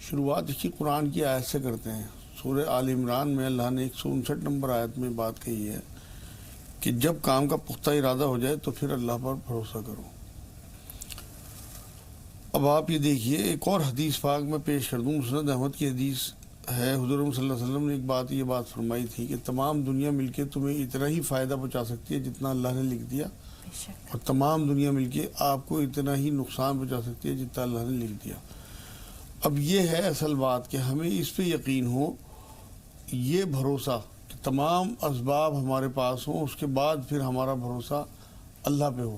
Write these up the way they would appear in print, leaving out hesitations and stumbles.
شروعات اسی قرآن کی آیت سے کرتے ہیں۔ سورہ آل عمران میں اللہ نے 159 نمبر آیت میں بات کہی ہے کہ جب کام کا پختہ ارادہ ہو جائے تو پھر اللہ پر بھروسہ کرو۔ اب آپ یہ دیکھیے ایک اور حدیث پاک میں پیش کر دوں، مسند احمد کی حدیث ہے۔ حضور صلی اللہ علیہ وسلم نے یہ بات فرمائی تھی کہ تمام دنیا مل کے تمہیں اتنا ہی فائدہ پہنچا سکتی ہے جتنا اللہ نے لکھ دیا، اور تمام دنیا مل کے آپ کو اتنا ہی نقصان پہنچا سکتی ہے جتنا اللہ نے لکھ دیا۔ اب یہ ہے اصل بات کہ ہمیں اس پہ یقین ہو، یہ بھروسہ کہ تمام اسباب ہمارے پاس ہوں، اس کے بعد پھر ہمارا بھروسہ اللہ پہ ہو۔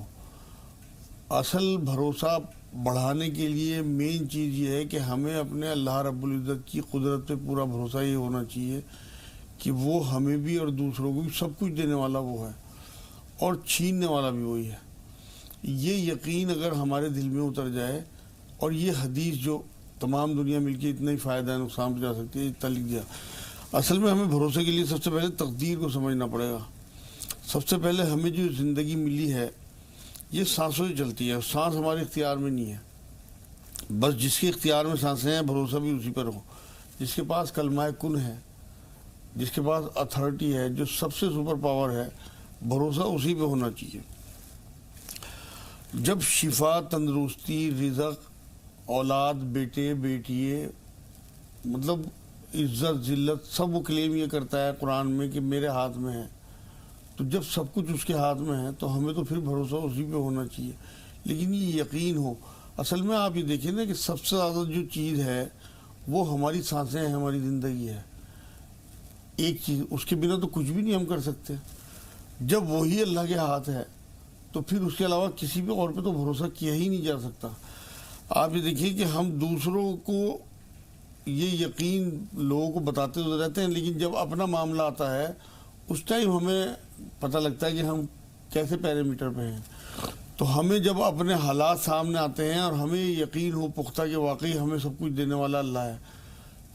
اصل بھروسہ بڑھانے کے لیے مین چیز یہ ہے کہ ہمیں اپنے اللہ رب العزت کی قدرت پہ پورا بھروسہ یہ ہونا چاہیے کہ وہ ہمیں بھی اور دوسروں کو بھی سب کچھ دینے والا وہ ہے اور چھیننے والا بھی وہی ہے۔ یہ یقین اگر ہمارے دل میں اتر جائے، اور یہ حدیث جو تمام دنیا مل کے اتنا ہی فائدہ ہے نقصان پہنچا سکتی ہے اتنا لکھ دیا۔ اصل میں ہمیں بھروسے کے لیے سب سے پہلے تقدیر کو سمجھنا پڑے گا۔ سب سے پہلے ہمیں جو زندگی ملی ہے یہ سانسوں سے چلتی ہے، سانس ہمارے اختیار میں نہیں ہے، بس جس کے اختیار میں سانسیں ہیں بھروسہ بھی اسی پر ہو۔ جس کے پاس کلمہ کن ہے، جس کے پاس اتھارٹی ہے، جو سب سے سپر پاور ہے، بھروسہ اسی پہ ہونا چاہیے۔ جب شفا، تندرستی، رزق، اولاد، بیٹے بیٹیے، مطلب عزت ذلت سب وہ کلیم یہ کرتا ہے قرآن میں کہ میرے ہاتھ میں ہے، تو جب سب کچھ اس کے ہاتھ میں ہے تو ہمیں تو پھر بھروسہ اسی پہ ہونا چاہیے، لیکن یہ یقین ہو۔ اصل میں آپ یہ دیکھیں نا کہ سب سے زیادہ جو چیز ہے وہ ہماری سانسیں ہیں، ہماری زندگی ہے۔ ایک چیز، اس کے بنا تو کچھ بھی نہیں ہم کر سکتے۔ جب وہی اللہ کے ہاتھ ہے تو پھر اس کے علاوہ کسی بھی اور پہ تو بھروسہ کیا ہی نہیں جا سکتا۔ آپ یہ دیکھیے کہ ہم دوسروں کو یہ یقین لوگوں کو بتاتے ہوئے رہتے ہیں، لیکن جب اپنا معاملہ آتا ہے اس ٹائم ہمیں پتہ لگتا ہے کہ ہم کیسے پیرامیٹر پہ ہیں۔ تو ہمیں جب اپنے حالات سامنے آتے ہیں اور ہمیں یقین ہو پختہ کہ واقعی ہمیں سب کچھ دینے والا اللہ ہے،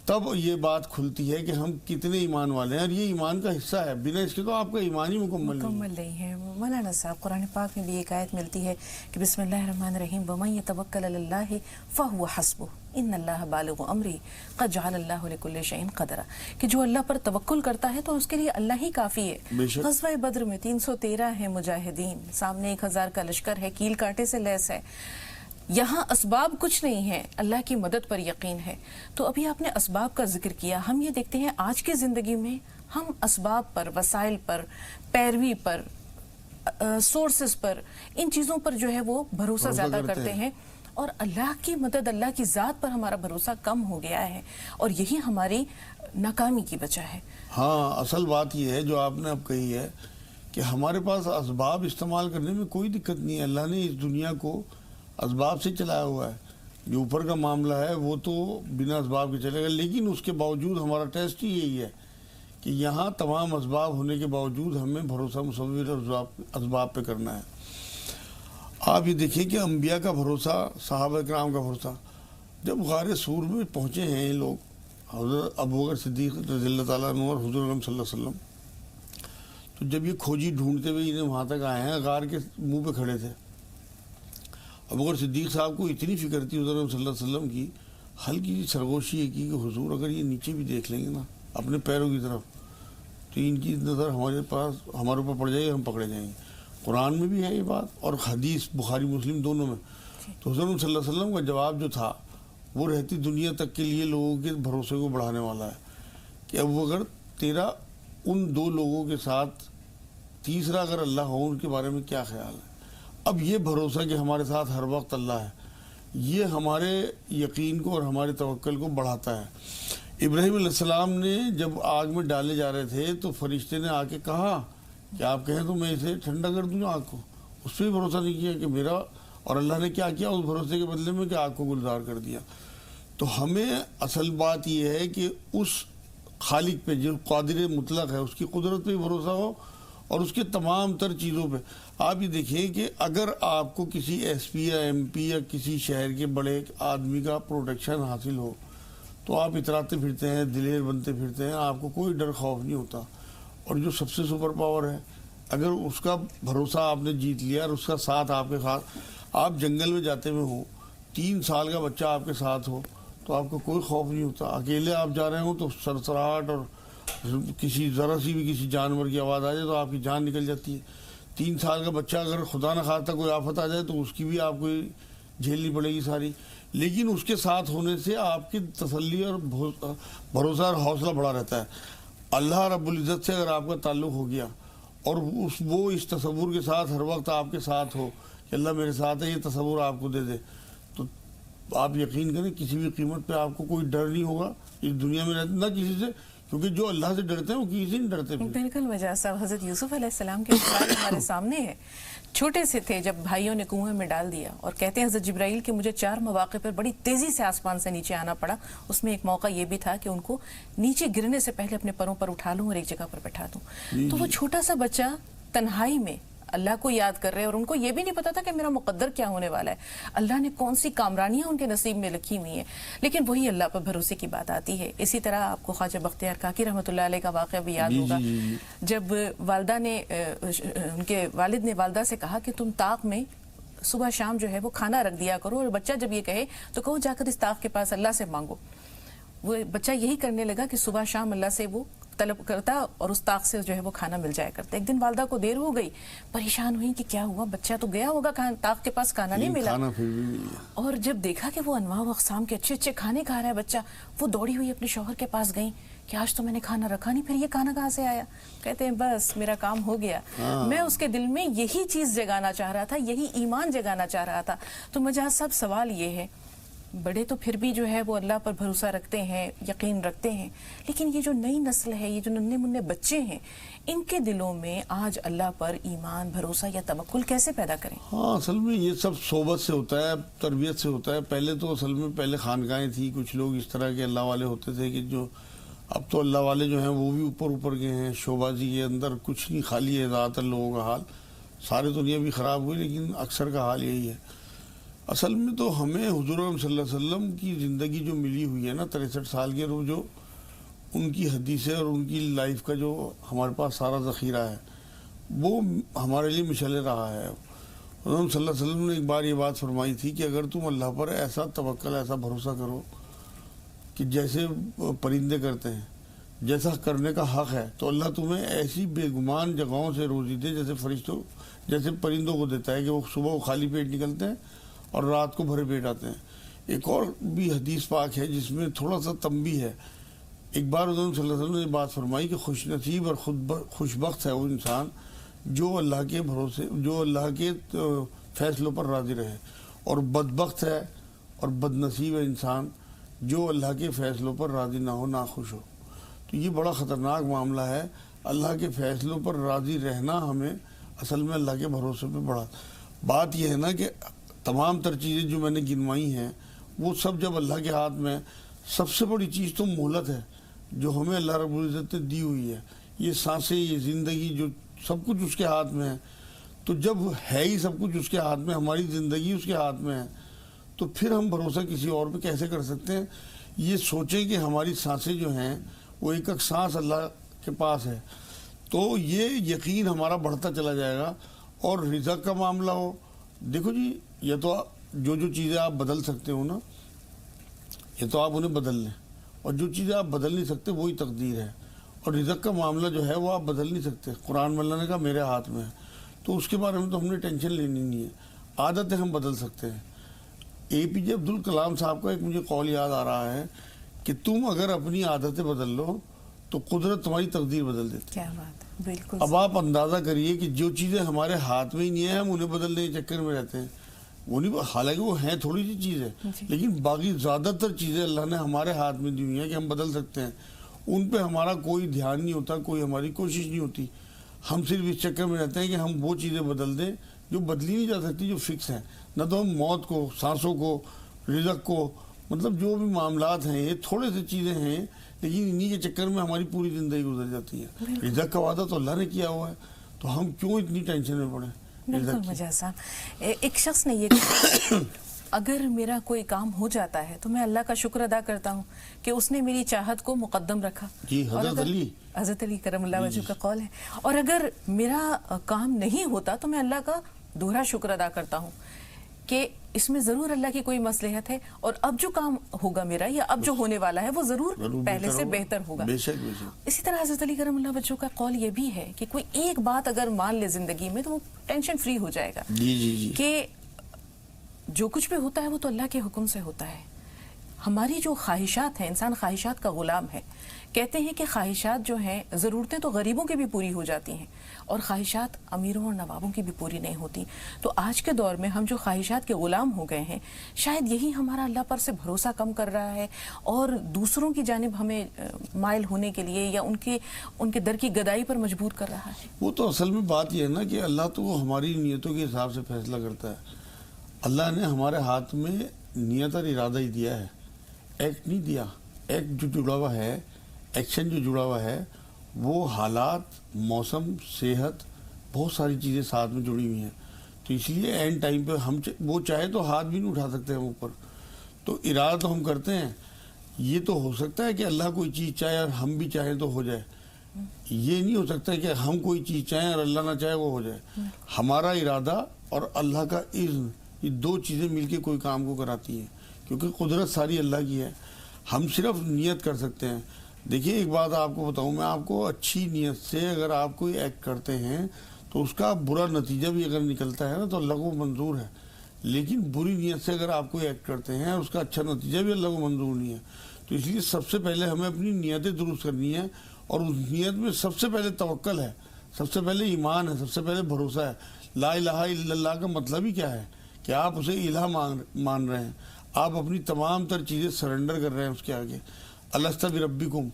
تب یہ بات کھلتی ہے کہ ہم کتنے ایمان والے ہیں، اور یہ ایمان کا حصہ ہے، بنا اس کے تو آپ کا ایمان ہی مکمل نہیں ہے۔ مولانا صاحب، قرآن پاک میں بھی ایک آیت ملتی ہے کہ بسم اللہ الرحمن الرحیم وَمَن يَتَوَكَّلْ عَلَى اللَّهِ فَهُوَ حَسْبُهُ إِنَّ اللَّهَ بَالِغُ أَمْرِهِ قَدْ جَعَلَ اللَّهُ لِكُلِّ شَيْءٍ قَدْرًا، کہ جو اللہ پر توکل کرتا ہے تو اس کے لیے اللہ ہی کافی ہے۔ غزوہ بدر میں 313 ہے مجاہدین، سامنے 1000 کا لشکر ہے، کیل کاٹے سے لیس ہے، یہاں اسباب کچھ نہیں ہے، اللہ کی مدد پر یقین ہے۔ تو ابھی آپ نے اسباب کا ذکر کیا، ہم یہ دیکھتے ہیں آج کی زندگی میں ہم اسباب پر، وسائل پر، پیروی پر، سورسز پر، ان چیزوں پر جو ہے وہ بھروسہ زیادہ کرتے ہیں، اور اللہ کی مدد، اللہ کی ذات پر ہمارا بھروسہ کم ہو گیا ہے، اور یہی ہماری ناکامی کی وجہ ہے۔ ہاں، اصل بات یہ ہے جو آپ نے اب کہی ہے کہ ہمارے پاس اسباب استعمال کرنے میں کوئی دقت نہیں ہے۔ اللہ نے اس دنیا کو اسباب سے چلایا ہوا ہے، جو اوپر کا معاملہ ہے وہ تو بنا اسباب کے چلے گا، لیکن اس کے باوجود ہمارا ٹیسٹ ہی یہی ہے کہ یہاں تمام اسباب ہونے کے باوجود ہمیں بھروسہ مصور اسباب پہ کرنا ہے۔ آپ یہ دیکھیں کہ انبیاء کا بھروسہ، صحابہ کرام کا بھروسہ، جب غار سور میں پہنچے ہیں یہ لوگ، حضرت ابوبکر صدیق رضی اللہ تعالیٰ عنہ اور حضور اکرم صلی اللہ علیہ وسلم، تو جب یہ کھوجی ڈھونڈتے ہوئے انہیں وہاں تک آئے ہیں، غار کے منہ پہ کھڑے تھے، ابوبکر صدیق صاحب کو اتنی فکر تھی حضور صلی اللہ علیہ وسلم کی، ہلکی سی سرگوشی یہ کی کہ حضور اگر یہ نیچے بھی دیکھ لیں گے نا اپنے پیروں کی طرف تو ان کی نظر ہمارے اوپر پڑ جائے گی، ہم پکڑے جائیں گے۔ قرآن میں بھی ہے یہ بات اور حدیث بخاری مسلم دونوں میں۔ تو حضور صلی اللہ علیہ وسلم کا جواب جو تھا وہ رہتی دنیا تک کے لیے لوگوں کے بھروسے کو بڑھانے والا ہے کہ اب اگر تیرا ان دو لوگوں کے ساتھ تیسرا اگر اللہ ہو، ان کے بارے میں کیا خیال ہے؟ اب یہ بھروسہ کہ ہمارے ساتھ ہر وقت اللہ ہے، یہ ہمارے یقین کو اور ہمارے توکل کو بڑھاتا ہے۔ ابراہیم علیہ السلام نے جب آگ میں ڈالے جا رہے تھے تو فرشتے نے آ کے کہا کہ آپ کہیں تو میں اسے ٹھنڈا کر دوں آگ کو، اس پہ بھی بھروسہ نہیں کیا کہ میرا، اور اللہ نے کیا کیا اس بھروسے کے بدلے میں کہ آگ کو گلزار کر دیا۔ تو ہمیں اصل بات یہ ہے کہ اس خالق پہ جو قادر مطلق ہے اس کی قدرت پہ بھروسہ ہو اور اس کے تمام تر چیزوں پہ۔ آپ یہ دیکھیں کہ اگر آپ کو کسی ایس پی یا ایم پی یا کسی شہر کے بڑے آدمی کا پروٹیکشن حاصل ہو تو آپ اتراتے پھرتے ہیں، دلیر بنتے پھرتے ہیں، آپ کو کوئی ڈر خوف نہیں ہوتا۔ اور جو سب سے سپر پاور ہے، اگر اس کا بھروسہ آپ نے جیت لیا اور اس کا ساتھ آپ کے ساتھ، آپ جنگل میں جاتے ہوئے ہوں، 3 سال کا بچہ آپ کے ساتھ ہو تو آپ کو کوئی خوف نہیں ہوتا. اکیلے آپ جا رہے ہوں تو سرسراہٹ اور کسی ذرا سی بھی کسی جانور کی آواز آ جائے تو آپ کی جان نکل جاتی ہے. 3 سال کا بچہ اگر خدا نہ خواستہ کوئی آفت آ جائے تو اس کی بھی آپ کو جھیلنی پڑے گی ساری. لیکن اس کے ساتھ ہونے سے آپ کی تسلی اور بھروسہ اور حوصلہ بڑھا رہتا ہے. اللہ رب العزت سے اگر آپ کا تعلق ہو گیا اور وہ اس تصور کے ساتھ ہر وقت آپ کے ساتھ ہو کہ اللہ میرے ساتھ ہے، یہ تصور آپ کو دے دے، تو آپ یقین کریں کسی بھی قیمت پہ آپ کو کوئی ڈر نہیں ہوگا اس دنیا میں رہتے، نہ کسی سے، کیونکہ جو اللہ سے ڈرتے ہیں وہ کسی سے نہیں ڈرتے. بالکل مجاز صاحب، حضرت یوسف علیہ السلام کے مثال ہمارے سامنے ہے. چھوٹے سے تھے جب بھائیوں نے کنویں میں ڈال دیا، اور کہتے ہیں حضرت جبرائیل کہ مجھے 4 مواقع پر بڑی تیزی سے آسمان سے نیچے آنا پڑا. اس میں ایک موقع یہ بھی تھا کہ ان کو نیچے گرنے سے پہلے اپنے پروں پر اٹھا لوں اور ایک جگہ پر بٹھا دوں. تو وہ چھوٹا سا بچہ تنہائی میں اللہ کو یاد کر رہے، اور ان کو یہ بھی نہیں پتا تھا کہ میرا مقدر کیا ہونے والا ہے، اللہ نے کون سی کامرانیاں ان کے نصیب میں لکھی ہوئی ہیں. لیکن وہی اللہ پر بھروسے کی بات آتی ہے. اسی طرح آپ کو خواجہ بختیار کاکی رحمۃ اللہ علیہ کا واقعہ بھی یاد ہوگا، جب والدہ نے ان کے والد نے والدہ سے کہا کہ تم طاق میں صبح شام جو ہے وہ کھانا رکھ دیا کرو، اور بچہ جب یہ کہے تو کہو جا کر اس طاق کے پاس اللہ سے مانگو. وہ بچہ یہی کرنے لگا کہ صبح شام اللہ سے وہ طلب کرتا اور اس طاق سے جو ہے وہ کھانا مل جایا کرتا. ایک دن والدہ کو دیر ہو گئی، پریشان ہوئی کہ کیا ہوا، بچہ تو گیا ہوگا طاق کے پاس، کھانا نہیں ملا. اور جب دیکھا کہ وہ انواع و اقسام کے اچھے اچھے کھانے کھا رہا ہے بچہ، وہ دوڑی ہوئی اپنے شوہر کے پاس گئی کہ آج تو میں نے کھانا رکھا نہیں، پھر یہ کھانا کہاں سے آیا؟ کہتے ہیں بس میرا کام ہو گیا. میں اس کے دل میں یہی چیز جگانا چاہ رہا تھا، یہی ایمان جگانا چاہ رہا تھا. تو مجھے سب سوال یہ ہے، بڑے تو پھر بھی جو ہے وہ اللہ پر بھروسہ رکھتے ہیں، یقین رکھتے ہیں، لیکن یہ جو نئی نسل ہے، یہ جو ننھے منھے بچے ہیں، ان کے دلوں میں آج اللہ پر ایمان، بھروسہ یا توکل کیسے پیدا کریں؟ ہاں، اصل میں یہ سب صحبت سے ہوتا ہے، تربیت سے ہوتا ہے. پہلے تو اصل میں پہلے خانقاہیں تھی، کچھ لوگ اس طرح کے اللہ والے ہوتے تھے کہ جو اب تو اللہ والے جو ہیں وہ بھی اوپر گئے ہیں. شوبازی کے اندر کچھ نہیں، خالی ہے زیادہ تر لوگوں کا حال. سارے دنیا بھی خراب ہوئی لیکن اکثر کا حال یہی ہے. اصل میں تو ہمیں حضور صلی اللہ علیہ وسلم کی زندگی جو ملی ہوئی ہے نا 63 سال کے، جو ان کی حدیثیں اور ان کی لائف کا جو ہمارے پاس سارا ذخیرہ ہے وہ ہمارے لیے مشعل رہا ہے. حضور صلی اللہ علیہ وسلم نے ایک بار یہ بات فرمائی تھی کہ اگر تم اللہ پر ایسا توکل، ایسا بھروسہ کرو کہ جیسے پرندے کرتے ہیں، جیسا کرنے کا حق ہے، تو اللہ تمہیں ایسی بے گمان جگہوں سے روزی دے جیسے فرشتوں، جیسے پرندوں کو دیتا ہے کہ وہ صبح خالی پیٹ نکلتے ہیں اور رات کو بھرے پیٹ آتے ہیں. ایک اور بھی حدیث پاک ہے جس میں تھوڑا سا تنبیہ ہے. ایک بار حضور صلی اللہ علیہ وسلم نے بات فرمائی کہ خوش نصیب اور خوشبخت ہے وہ انسان جو اللہ کے بھروسے، جو اللہ کے فیصلوں پر راضی رہے، اور بدبخت ہے اور بد نصیب ہے انسان جو اللہ کے فیصلوں پر راضی نہ ہو، ناخوش ہو. تو یہ بڑا خطرناک معاملہ ہے. اللہ کے فیصلوں پر راضی رہنا ہمیں اصل میں اللہ کے بھروسے پہ بڑا. بات یہ ہے نا کہ تمام تر چیزیں جو میں نے گنوائی ہیں وہ سب جب اللہ کے ہاتھ میں، سب سے بڑی چیز تو مہلت ہے جو ہمیں اللہ رب العزت نے دی ہوئی ہے. یہ سانسیں، یہ زندگی، جو سب کچھ اس کے ہاتھ میں ہے. تو جب ہے ہی سب کچھ اس کے ہاتھ میں، ہماری زندگی اس کے ہاتھ میں ہے، تو پھر ہم بھروسہ کسی اور پہ کیسے کر سکتے ہیں؟ یہ سوچیں کہ ہماری سانسیں جو ہیں وہ ایک ایک سانس اللہ کے پاس ہے، تو یہ یقین ہمارا بڑھتا چلا جائے گا. اور رزق کا معاملہ ہو، دیکھو جی، یہ تو جو چیزیں آپ بدل سکتے ہو نا، یہ تو آپ انہیں بدل لیں، اور جو چیزیں آپ بدل نہیں سکتے وہی تقدیر ہے. اور رزق کا معاملہ جو ہے وہ آپ بدل نہیں سکتے. قرآن میں اللہ نے کہا میرے ہاتھ میں ہے، تو اس کے بارے میں تو ہم نے ٹینشن لینی نہیں ہے. عادتیں ہم بدل سکتے ہیں. APJ عبد الکلام صاحب کا ایک مجھے قول یاد آ رہا ہے کہ تم اگر اپنی عادتیں بدل لو تو قدرت تمہاری تقدیر بدل دیتی. کیا بات ہے، بالکل. اب آپ اندازہ کریے کہ جو چیزیں ہمارے ہاتھ میں ہی نہیں ہیں ہم انہیں بدلنے کے چکر میں رہتے ہیں. وہ نہیں، حالانکہ وہ ہیں تھوڑی سی چیز ہے، لیکن باقی زیادہ تر چیزیں اللہ نے ہمارے ہاتھ میں دی ہوئی ہیں کہ ہم بدل سکتے ہیں. ان پہ ہمارا کوئی دھیان نہیں ہوتا، کوئی ہماری کوشش نہیں ہوتی. ہم صرف اس چکر میں رہتے ہیں کہ ہم وہ چیزیں بدل دیں جو بدلی نہیں جا سکتی، جو فکس ہیں. نہ تو ہم موت کو، سانسوں کو، رزق کو، مطلب جو بھی معاملات ہیں یہ تھوڑے سے چیزیں ہیں، لیکن انہی کے چکر میں ہماری پوری زندگی گزر جاتی ہے. رزق کا وعدہ تو اللہ نے کیا ہوا ہے، تو ہم کیوں اتنی ٹینشن میں پڑیں؟ بالکل مجاز صاحب، ایک شخص نے یہ کہا اگر میرا کوئی کام ہو جاتا ہے تو میں اللہ کا شکر ادا کرتا ہوں کہ اس نے میری چاہت کو مقدم رکھا. جی، حضرت علی کرم اللہ وجہ کا قول ہے. اور اگر میرا کام نہیں ہوتا تو میں اللہ کا دوہرا شکر ادا کرتا ہوں. کہ اس میں ضرور اللہ کی کوئی مصلحت ہے اور اب جو کام ہوگا میرا یا اب جو ہونے والا ہے وہ ضرور پہلے سے بہتر ہوگا. اسی طرح حضرت علی کرم اللہ وجہہ کا قول یہ بھی ہے کہ کوئی ایک بات اگر مان لے زندگی میں تو وہ ٹینشن فری ہو جائے گا کہ جو کچھ بھی ہوتا ہے وہ تو اللہ کے حکم سے ہوتا ہے. ہماری جو خواہشات ہیں, انسان خواہشات کا غلام ہے. کہتے ہیں کہ خواہشات جو ہیں ضرورتیں تو غریبوں کی بھی پوری ہو جاتی ہیں اور خواہشات امیروں اور نوابوں کی بھی پوری نہیں ہوتی. تو آج کے دور میں ہم جو خواہشات کے غلام ہو گئے ہیں, شاید یہی ہمارا اللہ پر سے بھروسہ کم کر رہا ہے اور دوسروں کی جانب ہمیں مائل ہونے کے لیے یا ان کے در کی گدائی پر مجبور کر رہا ہے. وہ تو اصل میں بات یہ ہے نا کہ اللہ تو ہماری نیتوں کے حساب سے فیصلہ کرتا ہے. اللہ نے ہمارے ہاتھ میں نیت اور ارادہ ہی دیا ہے, ایکٹ نہیں دیا. ایکٹ جو جڑا ہوا ہے, ایکشن جو جڑا ہوا ہے, وہ حالات, موسم, صحت, بہت ساری چیزیں ساتھ میں جڑی ہوئی ہیں. تو اس لیے اینڈ ٹائم پہ ہم وہ چاہے تو ہاتھ بھی نہیں اٹھا سکتے ہم اوپر. تو ارادہ تو ہم کرتے ہیں. یہ تو ہو سکتا ہے کہ اللہ کوئی چیز چاہے اور ہم بھی چاہیں تو ہو جائے. یہ نہیں ہو سکتا کہ ہم کوئی چیز چاہیں اور اللہ نہ چاہے وہ ہو جائے. ہمارا ارادہ اور اللہ کا اذن, یہ دو چیزیں مل کے کوئی کام کو کراتی ہیں, کیونکہ قدرت ساری اللہ کی ہے. ہم صرف نیت کر سکتے ہیں. دیکھیے ایک بات آپ کو بتاؤں میں, آپ کو اچھی نیت سے اگر آپ کوئی ایکٹ کرتے ہیں تو اس کا برا نتیجہ بھی اگر نکلتا ہے نا تو اللہ کو منظور ہے. لیکن بری نیت سے اگر آپ کوئی ایکٹ کرتے ہیں اس کا اچھا نتیجہ بھی اللہ کو منظور نہیں ہے. تو اس لیے سب سے پہلے ہمیں اپنی نیتیں درست کرنی ہے, اور اس نیت میں سب سے پہلے توکل ہے, سب سے پہلے ایمان ہے, سب سے پہلے بھروسہ ہے. لا الہ الا اللہ کا مطلب ہی کیا ہے کہ آپ اسے الہ مان رہے ہیں, آپ اپنی تمام تر چیزیں سرنڈر کر رہے ہیں اس کے آگے. الست بربکم,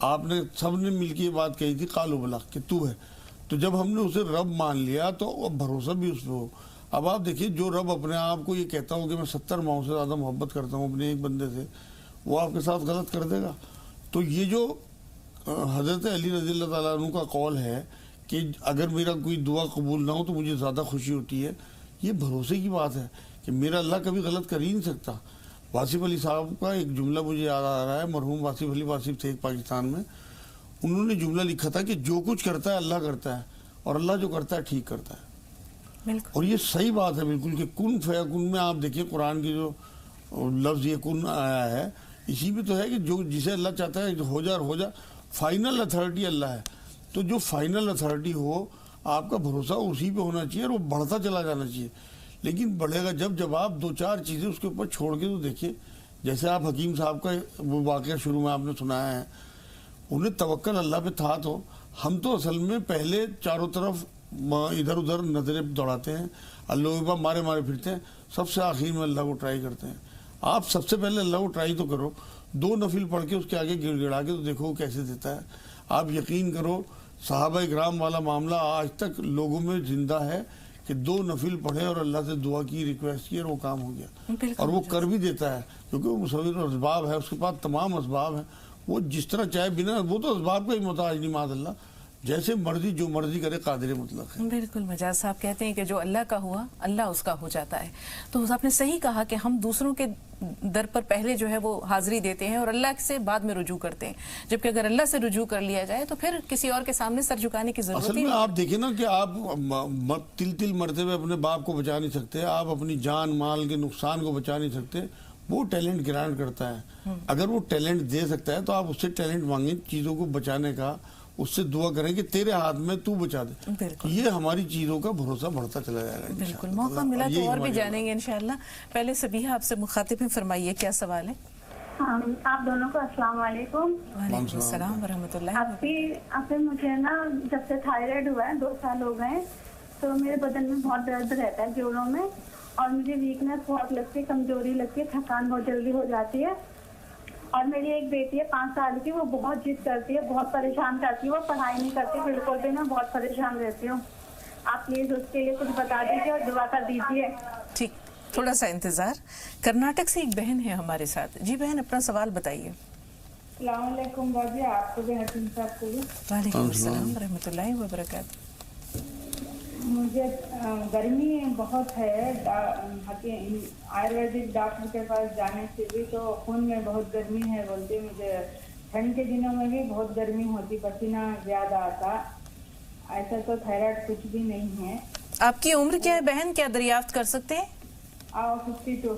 آپ نے سب نے مل کے یہ بات کہی تھی قالوا بلی, کہ تو ہے. تو جب ہم نے اسے رب مان لیا تو اب بھروسہ بھی اس پہ ہو. اب آپ دیکھیے جو رب اپنے آپ کو یہ کہتا ہو کہ میں 70 ماؤں سے زیادہ محبت کرتا ہوں اپنے ایک بندے سے, وہ آپ کے ساتھ غلط کر دے گا. تو یہ جو حضرت علی رضی اللہ تعالیٰ عنہ کا قول ہے کہ اگر میرا کوئی دعا قبول نہ ہو تو مجھے زیادہ خوشی ہوتی ہے, یہ بھروسے کی بات ہے کہ میرا اللہ کبھی غلط کر ہی نہیں سکتا. واصف علی صاحب کا ایک جملہ مجھے یاد آ رہا ہے, مرحوم واصف علی واصف تھے پاکستان میں, انہوں نے جملہ لکھا تھا کہ جو کچھ کرتا ہے اللہ کرتا ہے اور اللہ جو کرتا ہے ٹھیک کرتا ہے. اور یہ صحیح بات ہے بالکل کہ کن فیکن میں آپ دیکھیں قرآن کی جو لفظ یہ کن آیا ہے اسی میں تو ہے کہ جو جسے اللہ چاہتا ہے ہو جا اور ہو جا. فائنل اتھارٹی اللہ ہے, تو جو فائنل اتھارٹی ہو آپ کا بھروسہ اسی پہ ہونا چاہیے اور وہ بڑھتا چلا جانا چاہیے. لیکن بڑھے گا جب آپ دو چار چیزیں اس کے اوپر چھوڑ کے تو دیکھیے, جیسے آپ حکیم صاحب کا وہ واقعہ شروع میں آپ نے سنایا ہے, انہیں توکل اللہ پہ تھا. تو ہم تو اصل میں پہلے چاروں طرف ادھر ادھر نظریں دوڑاتے ہیں, اللہ کے مارے مارے پھرتے ہیں, سب سے آخر میں اللہ کو ٹرائی کرتے ہیں. آپ سب سے پہلے اللہ کو ٹرائی تو کرو, 2 نفل پڑھ کے اس کے آگے گڑ گڑا کے تو دیکھو وہ کیسے دیتا ہے. آپ یقین کرو صحابہ اکرام والا معاملہ آج تک لوگوں میں زندہ ہے کہ 2 نفل پڑھے اور اللہ سے دعا کی, ریکویسٹ کی اور وہ کام ہو گیا. اور وہ کر بھی دیتا ہے کیونکہ وہ مصور اسباب ہے, اس کے پاس تمام اسباب ہیں. وہ جس طرح چاہے بنا, وہ تو اسباب کا ہی محتاج نہیں معاذ اللہ, جیسے مرضی جو مرضی کرے قادر مطلق ہے. بالکل مجاز صاحب کہتے ہیں کہ جو اللہ کا ہوا اللہ اس کا ہو جاتا ہے. تو آپ نے صحیح کہا کہ ہم دوسروں کے در پر پہلے جو ہے وہ حاضری دیتے ہیں اور اللہ سے بعد میں رجوع کرتے ہیں, جبکہ اگر اللہ سے رجوع کر لیا جائے تو پھر کسی اور کے سامنے سر جھکانے کی ضرورت اصل نہیں. میں آپ دیکھیں نا کہ آپ تل مرتے ہوئے اپنے باپ کو بچا نہیں سکتے, آپ اپنی جان مال کے نقصان کو بچا نہیں سکتے. وہ ٹیلنٹ گرانٹ کرتا ہے, اگر وہ ٹیلنٹ دے سکتا ہے تو آپ اس سے ٹیلنٹ مانگیں چیزوں کو بچانے کا, اس سے دعا کریں کہ تیرے ہاتھ میں تو بچا دے. یہ ہماری چیزوں کا بھروسہ بڑھتا چلا جائے گا. بالکل, موقع ملا تو اور بھی جانیں گے انشاءاللہ. پہلے سبیحہ آپ سے مخاطب ہیں, فرمائیے کیا سوال ہے. آپ دونوں کو السلام علیکم. وعلیکم السلام ورحمۃ اللہ. آپ مجھے نا جب سے تھائرائڈ ہوا ہے 2 سال ہو گئے, تو میرے بدن میں بہت درد رہتا ہے جوڑوں میں, اور مجھے ویکنیس بہت لگتی ہے, کمزوری لگتی ہے, تھکان بہت جلدی ہو جاتی ہے. اور میری ایک بیٹی ہے 5 سال کی, وہ بہت ضد کرتی ہے, بہت پریشان کرتی ہے, وہ پڑھائی نہیں کرتی بالکل بھی, میں بہت پریشان رہتی ہوں. آپ پلیز اس کے لیے کچھ بتا دیجیے اور دعا کر دیجیے. ٹھیک, تھوڑا سا انتظار. کرناٹک سے ایک بہن ہے ہمارے ساتھ. جی بہن, اپنا سوال بتائیے. السلام علیکم باجی, آپ کو بھی حکیم صاحب کو بھی. وعلیکم السلام ورحمۃ اللہ وبرکاتہ. مجھے گرمی بہت ہے, آیورویدک ڈاکٹر کے پاس جانے سے بھی تو خون میں بہت گرمی ہے بولتے. مجھے ٹھنڈ کے دنوں میں بھی بہت گرمی ہوتی, پسینہ زیادہ آتا. ایسا تو تھائرائڈ کچھ بھی نہیں ہے. آپ کی عمر کیا ہے بہن, کیا دریافت کر سکتے ہیں؟ 52।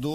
2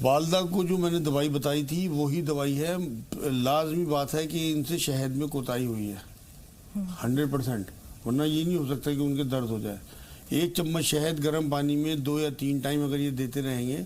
والدہ کو جو میں نے دوائی بتائی تھی وہی دوائی ہے. لازمی بات ہے کہ ان سے شہد میں کوتاہی ہوئی ہے 100%، ورنہ یہ نہیں ہو سکتا کہ ان کے درد ہو جائے. 1 چمچ شہد گرم پانی میں 2 یا 3 ٹائم اگر یہ دیتے رہیں گے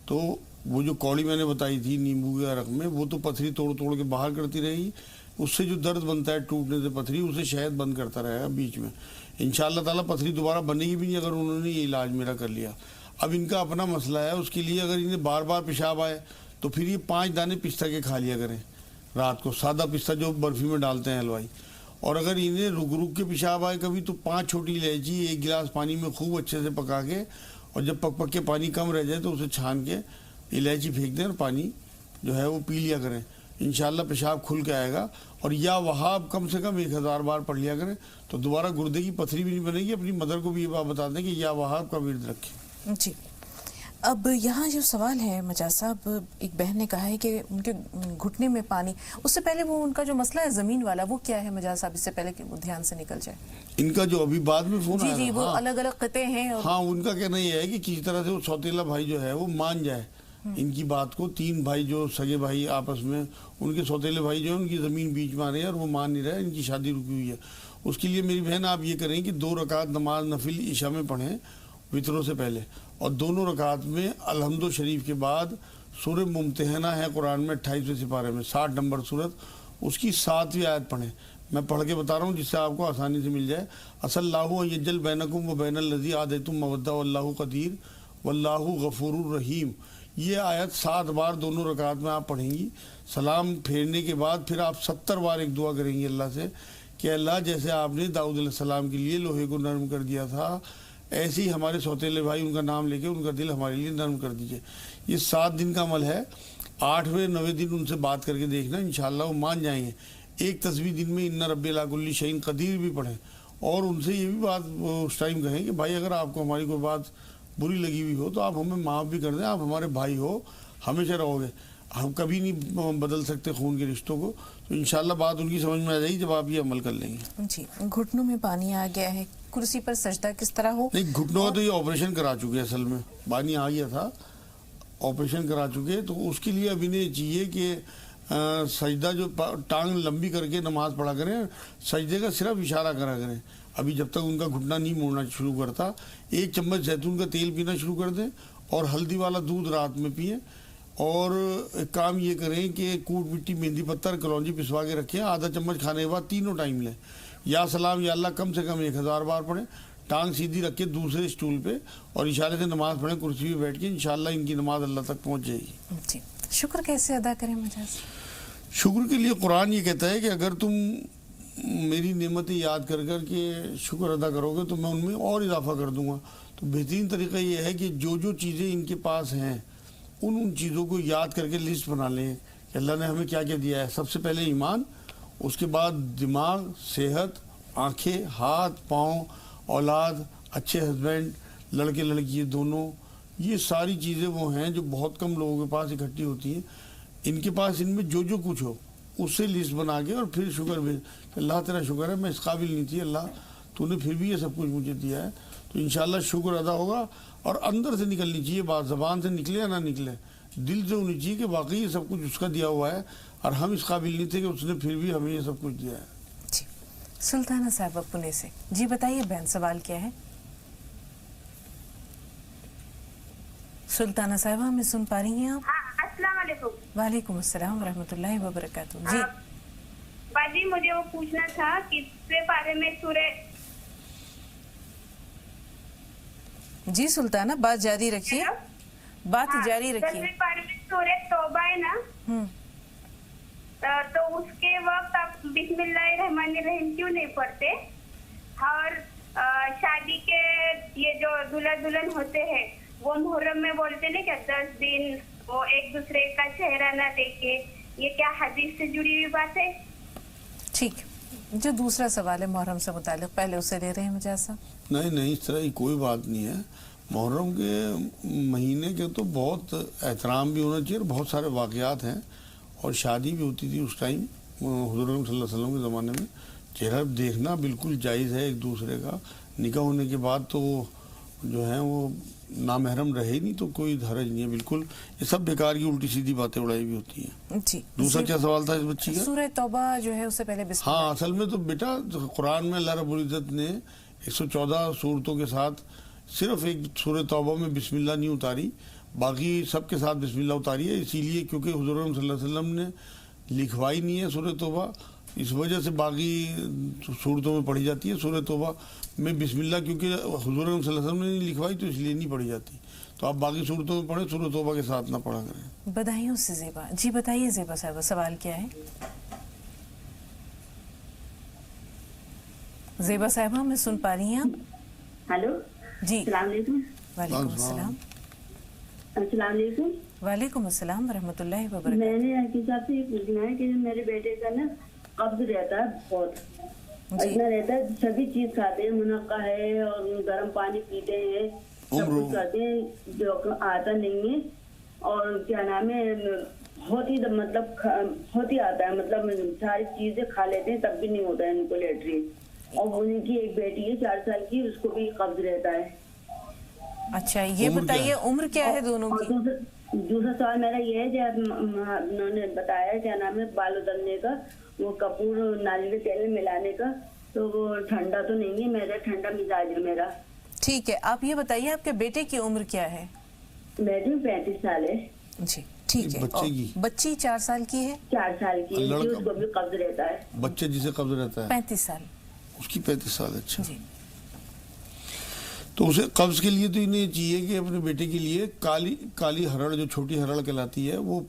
تو وہ جو کوڑی میں نے بتائی تھی نیمبو کے عرق میں، وہ تو پتھری توڑ کے باہر کرتی رہے گی. اس سے جو درد بنتا ہے ٹوٹنے سے پتھری، اسے شہد بند کرتا رہے گا بیچ میں. انشاءاللہ تعالیٰ پتھری دوبارہ بنے گی بھی نہیں اگر انہوں نے یہ علاج میرا کر لیا. اب ان کا اپنا مسئلہ ہے، اس کے لیے اگر انہیں بار بار پیشاب آئے تو پھر یہ 5 دانے پستہ کے کھا لیا کریں رات کو، سادہ پستہ جو برفی میں ڈالتے ہیں حلوائی. اور اگر انہیں رک کے پیشاب آئے کبھی تو 5 چھوٹی الائچی 1 گلاس پانی میں خوب اچھے سے پکا کے، اور جب پک کے پانی کم رہ جائے تو اسے چھان کے الائچی پھینک دیں اور پانی جو ہے وہ پی لیا کریں. انشاءاللہ پیشاب کھل کے آئے گا. اور یا وہاب کم سے کم 1000 بار پڑھ لیا کریں تو دوبارہ گردے کی پتھری بھی نہیں بنے گی. اپنی مدر کو بھی یہ بات بتا دیں کہ یا وہاب کا ورد رکھیں. جی اب یہاں جو سوال ہے مجاز صاحب، ایک بہن نے کہا ہے کہ ان کے گھٹنے میں پانی، اس سے پہلے وہ ان کا جو مسئلہ ہے زمین والا وہ کیا ہے مجاز صاحب، اس سے پہلے کہ وہ دھیان سے نکل جائے؟ ان کا جو ابھی بعد میں فون آیا جی وہ الگ الگ قطعے ہیں. ہاں ان کا کہنا یہ ہے کہ کسی طرح سے وہ سوتیلا بھائی جو ہے وہ مان جائے ان کی بات کو. 3 بھائی جو سگے بھائی آپس میں، ان کے سوتیلے بھائی جو ہیں ان کی زمین بیچ میں آ رہی ہے اور وہ مان نہیں رہے، ان کی شادی رکی ہوئی ہے. اس کے لیے میری بہن آپ یہ کریں کہ 2 رکعت نماز نفل عشاء میں پڑھیں وطروں سے پہلے، اور دونوں رکعت میں الحمد شریف کے بعد سورہ ممتحنہ ہے قرآن میں 28ویں سپارے میں 60 نمبر سورت، اس کی 7ویں آیت پڑھیں. میں پڑھ کے بتا رہا ہوں جس سے آپ کو آسانی سے مل جائے. اصل اللہ یجل بینکم و بین الذی عادیتم مودہ واللہ قدیر واللہ غفور الرحیم. یہ آیت 7 بار دونوں رکعت میں آپ پڑھیں گی. سلام پھیرنے کے بعد پھر آپ 70 بار ایک دعا کریں گی اللہ سے کہ اللہ جیسے آپ نے داؤد علیہ السلام کے لیے لوہے کو نرم کر دیا تھا، ایسے ہی ہمارے سوتیلے بھائی ان کا نام لے کے ان کا دل ہمارے لیے نرم کر دیجئے. یہ 7 دن کا عمل ہے. 8ویں 9ویں دن ان سے بات کر کے دیکھنا، انشاءاللہ وہ مان جائیں گے. ایک تسبیح دن میں ان رب علی کل شیء قدیر بھی پڑھیں، اور ان سے یہ بھی بات اس ٹائم کہیں کہ بھائی اگر آپ کو ہماری کوئی بات بری لگی ہوئی ہو تو آپ ہمیں معاف بھی کر دیں، آپ ہمارے بھائی ہو، ہمیشہ رہو گے، ہم کبھی نہیں بدل سکتے خون کے رشتوں کو. تو انشاءاللہ بات ان کی سمجھ میں آ جائے گی جب آپ یہ عمل کر لیں گے. جی گھٹنوں میں پانی آ گیا ہے، کرسی پر سجدہ کس طرح ہو؟ نہیں گھٹنوں کا تو یہ آپریشن کرا چکے، اصل میں پانی آ گیا تھا، آپریشن کرا چکے. تو اس کے لیے اب انہیں چاہیے کہ سجدہ جو ٹانگ لمبی کر کے نماز پڑھا کریں، سجدے کا صرف اشارہ کرا کریں. ابھی جب تک ان کا گھٹنا نہیں موڑنا شروع کرتا 1 چمچ زیتون کا تیل پینا شروع کر دیں اور ہلدی والا دودھ رات میں پئیں. اور ایک کام یہ کریں کہ کوٹ مٹی مہندی پتر کلونجی پسوا کے رکھیں، آدھا چمچ کھانے کے بعد 3 ٹائم لیں. یا سلام یا اللہ کم سے کم 1000 بار پڑھیں. ٹانگ سیدھی رکھ کے دوسرے اسٹول پہ اور اشارے سے نماز پڑھیں کرسی پہ بیٹھ کے. انشاءاللہ ان کی نماز اللہ تک پہنچ جائے گی. جی شکر کیسے ادا کریں مجاز؟ شکر کے لیے قرآن یہ کہتا ہے کہ اگر تم میری نعمتیں یاد کر کر کے شکر ادا کرو گے تو میں ان میں اور اضافہ کر دوں گا. تو بہترین طریقہ یہ ہے کہ جو چیزیں ان کے پاس ہیں ان چیزوں کو یاد کر کے لسٹ بنا لیں کہ اللہ نے ہمیں کیا کیا دیا ہے. سب سے پہلے ایمان، اس کے بعد دماغ، صحت، آنکھیں، ہاتھ پاؤں، اولاد، اچھے ہسبینڈ، لڑکے لڑکی دونوں. یہ ساری چیزیں وہ ہیں جو بہت کم لوگوں کے پاس اکٹھی ہوتی ہیں. ان کے پاس ان میں جو کچھ ہو اس سے لسٹ بنا کے اور پھر شکر بھی اللہ تیرا شکر ہے، میں اس قابل نہیں تھی اللہ تو نے پھر بھی یہ سب کچھ مجھے دیا ہے. تو انشاءاللہ شکر ادا ہوگا. اور اندر سے نکلنی چاہیے بات، زبان سے نکلے یا نہ نکلے، دل سے ہونی چاہیے کہ واقعی یہ سب کچھ اس کا دیا ہوا ہے اور ہم اس قابل نہیں تھے کہ اس نے پھر بھی ہمیں یہ سب کچھ دیا ہے. جی سلطانہ صاحبہ پونے سے، جی بتائیے بہن سوال کیا ہے؟ سلطانہ صاحبہ ہمیں سن پا رہی ہیں آپ؟ السلام علیکم. وعلیکم السلام ورحمۃ اللہ وبرکاتہ. جی باجی مجھے وہ پوچھنا تھا کس کے بارے میں سورہ، جی سلطانہ بات جاری رکھیے، بات جاری رکھیے. بارے میں سورہ توبہ ہے نا، تو اس کے وقت آپ بسم اللہ الرحمن الرحیم کیوں نہیں پڑھتے؟ اور شادی کے یہ جو دلہا دلہن ہوتے ہیں وہ محرم میں بولتے نا کہ 10 دن وہ ایک دوسرے کا چہرہ نہ دیکھے، یہ کیا حدیث سے جڑی ہوئی بات ہے؟ ٹھیک، جو دوسرا سوال ہے محرم سے متعلق پہلے اسے لے رہے ہیں مجاز صاحب. نہیں اس طرح کی کوئی بات نہیں ہے. محرم کے مہینے کے تو بہت احترام بھی ہونا چاہیے اور بہت سارے واقعات ہیں، اور شادی بھی ہوتی تھی اس ٹائم حضور صلی اللہ علیہ وسلم کے زمانے میں. چہرہ دیکھنا بالکل جائز ہے ایک دوسرے کا. نکاح ہونے کے بعد تو جو ہیں وہ نامحرم رہے نہیں تو کوئی حرج نہیں ہے بالکل. یہ سب بیکار کی الٹی سیدھی باتیں اڑائی ہوئی ہوتی ہیں. جی دوسرا کیا سوال تھا اس بچی کا؟ سورہ توبہ جو ہے اس سے پہلے بسم ہاں اصل میں تو بیٹا قرآن میں اللہ رب العزت نے 114 صورتوں کے ساتھ صرف ایک سورہ توبہ میں بسم اللہ نہیں اتاری, باقی سب کے ساتھ بسم اللہ اتاری ہے. اسی لیے کیونکہ حضور صلی اللہ علیہ وسلم نے لکھوائی نہیں ہے سورہ توبہ, اس وجہ سے باقی صورتوں میں پڑھی جاتی ہے. سورہ توبہ میں بسم اللہ کیونکہ حضور صلی اللہ علیہ وسلم نے نہیں لکھوائی تو اس لیے نہیں پڑھی جاتی. تو آپ باقی صورتوں میں پڑھیں, سورہ توبہ کے ساتھ نہ پڑھا کریں. بدائیوں سے زیبا. جی بتائیے زیبا صاحبہ سوال کیا ہے؟ زیبا صاحبہ میں سن پا رہی ہیں آپ؟ ہلو جی السلام علیکم. وعلیکم السلام. السلام علیکم. وعلیکم السلام ورحمۃ اللہ وبرکاتہ. میں نے حقیقت صاحب سے یہ پوچھنا ہے کہ میرے بیٹے کا نا قبض رہتا ہے بہت, اتنا رہتا ہے, سبھی چیز کھاتے ہیں, منقع ہے اور گرم پانی پیتے ہیں, سب کچھ کھاتے ہیں, جو آتا نہیں ہے. اور کیا نام ہے, بہت ہی مطلب بہت ہی آتا ہے, مطلب ساری چیزیں کھا لیتے ہیں تب بھی نہیں ہوتا ہے ان کو لیٹرین. اور ان کی ایک بیٹی ہے 4 سال کی, اس کو بھی قبض رہتا ہے. اچھا یہ بتائیے عمر کیا ہے دونوں کی؟ دوسرا سوال میرا یہ ہے کہ انہوں نے بتایا کیا نام ہے بال ادلنے کا, وہ کپور ناریل کے تیل میں ملانے کا, تو وہ ٹھنڈا تو نہیں ہے, میرا ٹھنڈا مزاج ہے میرا. ٹھیک ہے, آپ یہ بتائیے آپ کے بیٹے کی عمر کیا ہے؟ بیٹی 35 سال ہے. جی ٹھیک ہے. بچی 4 سال کی ہے؟ 4 سال کی ہے, اس کو بھی قبض رہتا ہے. بچے جسے قبض رہتا ہے 35 سال. اس کی 35 سال. اچھا جی تو اسے قبض کے لیے تو انہیں یہ چاہیے کہ اپنے بیٹے کے لیے کالی ہرڑ جو چھوٹی ہرڑ کہلاتی ہے وہ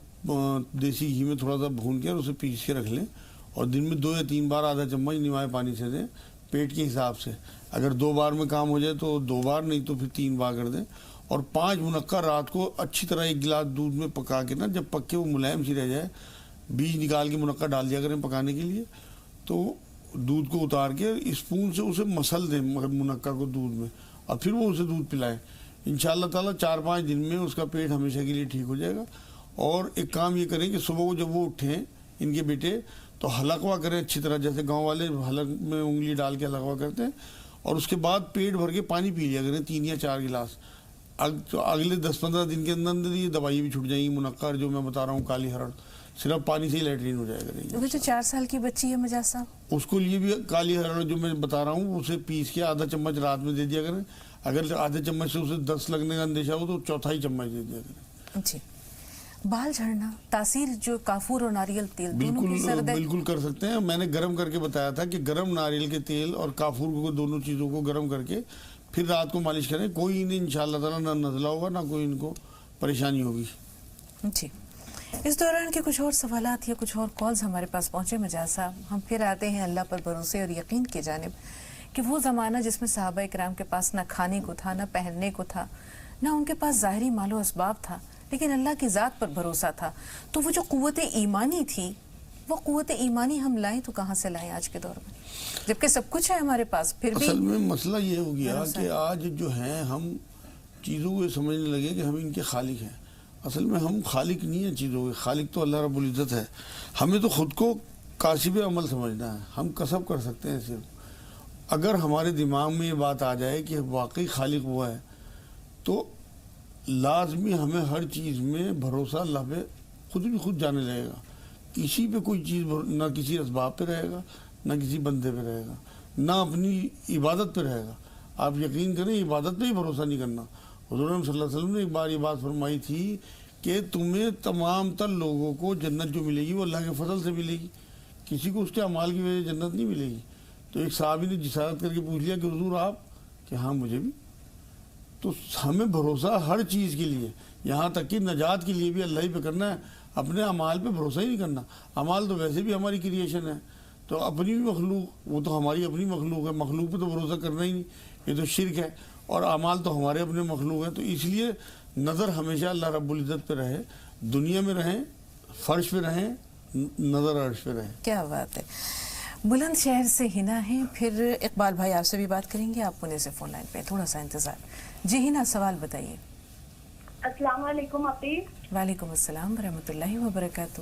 دیسی گھی میں تھوڑا سا بھون کے اور اسے پیس کے رکھ لیں, اور دن میں 2 یا 3 بار آدھا چمچ نمائے پانی سے دیں پیٹ کے حساب سے. اگر 2 بار میں کام ہو جائے تو 2 بار, نہیں تو پھر 3 بار کر دیں. اور 5 منقع رات کو اچھی طرح 1 گلاس دودھ میں پکا کے نا, جب پک کے وہ ملائم سی رہ جائے, بیج نکال کے منقع ڈال دیا کریں پکانے کے لیے, تو دودھ کو اتار کے اسپون سے اسے مسل دیں منقع کو دودھ میں, اور پھر وہ اسے دودھ پلائیں. انشاءاللہ تعالیٰ 4-5 دن میں اس کا پیٹ ہمیشہ کے لیے ٹھیک ہو جائے گا. اور ایک کام یہ کریں کہ صبح کو جب وہ اٹھیں ان کے بیٹے تو حلقوا کریں اچھی طرح, جیسے گاؤں والے حلق میں انگلی ڈال کے حلقوا کرتے ہیں, اور اس کے بعد پیٹ بھر کے پانی پی لیا کریں 3 یا 4 گلاس. اگلے 10-15 دن کے اندر یہ دوائی بھی چھوٹ جائیں گی. منقع جو میں بتا رہا ہوں کالی ہرڑ, صرف پانی سے ہی لیٹرین ہو جائے گا. وہ جو 4 سال کی بچی ہے مجاز صاحب, اس کو لیے بھی کالی ہرڑ جو میں بتا رہا ہوں اسے پیس کے آدھا چمچ رات میں دے دیا کریں. اگر آدھے چمچ سے اسے 10 لگنے کا اندیشہ ہو تو 1/4 چمچ دے دیا کریں. جی بال جھڑنا تاثیر جو کافور اور ناریل تیل بالکل کر سکتے ہیں. میں نے گرم کر کے بتایا تھا کہ گرم ناریل کے تیل اور کافور کو دونوں چیزوں کو گرم کر کے پھر رات کو مالش کریں. کوئی انہیں انشاءاللہ تعالیٰ نہ نزلہ ہوگا نہ کوئی ان کو پریشانی ہوگی. جی اس دوران کے کچھ اور سوالات یا کچھ اور کالز ہمارے پاس پہنچے مجاز صاحب. ہم پھر آتے ہیں اللہ پر بھروسے اور یقین کی جانب کہ وہ زمانہ جس میں صحابہ اکرام کے پاس نہ کھانے کو تھا, نہ پہننے کو تھا, نہ ان کے پاس ظاہری مال و اسباب تھا, لیکن اللہ کی ذات پر بھروسہ تھا. تو وہ جو قوت ایمانی تھی, وہ قوت ایمانی ہم لائیں تو کہاں سے لائیں آج کے دور میں, جبکہ سب کچھ ہے ہمارے پاس پھر بھی. اصل میں مسئلہ یہ ہو گیا کہ آج جو ہیں ہم چیزوں کو سمجھنے لگے کہ ہم ان کے خالق ہیں. اصل میں ہم خالق نہیں ہیں چیزوں کے, خالق تو اللہ رب العزت ہے. ہمیں تو خود کو کاسب عمل سمجھنا ہے, ہم کسب کر سکتے ہیں صرف. اگر ہمارے دماغ میں یہ بات آ جائے کہ واقعی خالق وہ ہے تو لازمی ہمیں ہر چیز میں بھروسہ اللہ پہ خود جانے لگے گا. کسی پہ کوئی چیز نہ کسی اسباب پہ رہے گا, نہ کسی بندے پہ رہے گا, نہ اپنی عبادت پہ رہے گا. آپ یقین کریں عبادت پہ ہی بھروسہ نہیں کرنا. حضور صلی اللہ علیہ وسلم نے ایک بار یہ بات فرمائی تھی کہ تمہیں تمام تر لوگوں کو جنت جو ملے گی وہ اللہ کے فضل سے ملے گی, کسی کو اس کے اعمال کی وجہ سے جنت نہیں ملے گی. تو ایک صحابی نے جسارت کر کے پوچھ لیا کہ حضور آپ, کہ ہاں مجھے بھی. تو ہمیں بھروسہ ہر چیز کے لیے, یہاں تک کہ نجات کے لیے بھی اللہ ہی پہ کرنا ہے, اپنے اعمال پہ بھروسہ ہی نہیں کرنا. اعمال تو ویسے بھی ہماری کریشن ہے, تو اپنی بھی مخلوق, وہ تو ہماری اپنی مخلوق ہے, مخلوق پہ تو بھروسہ کرنا ہی نہیں, یہ تو شرک ہے. اور اعمال تو ہمارے اپنے مخلوق ہیں. تو اس لیے نظر ہمیشہ اللہ رب العزت پہ رہے, دنیا میں رہیں, فرش پہ رہیں, نظر عرش پہ رہیں. کیا بات ہے. بلند شہر سے ہنا ہے, پھر اقبال بھائی آپ سے بھی بات کریں گے. آپ پونے سے فون لائن پہ, تھوڑا سا انتظار. جی ہنا سوال بتائیے. السلام علیکم اپی. وعلیکم السلام ورحمۃ اللہ وبرکاتہ.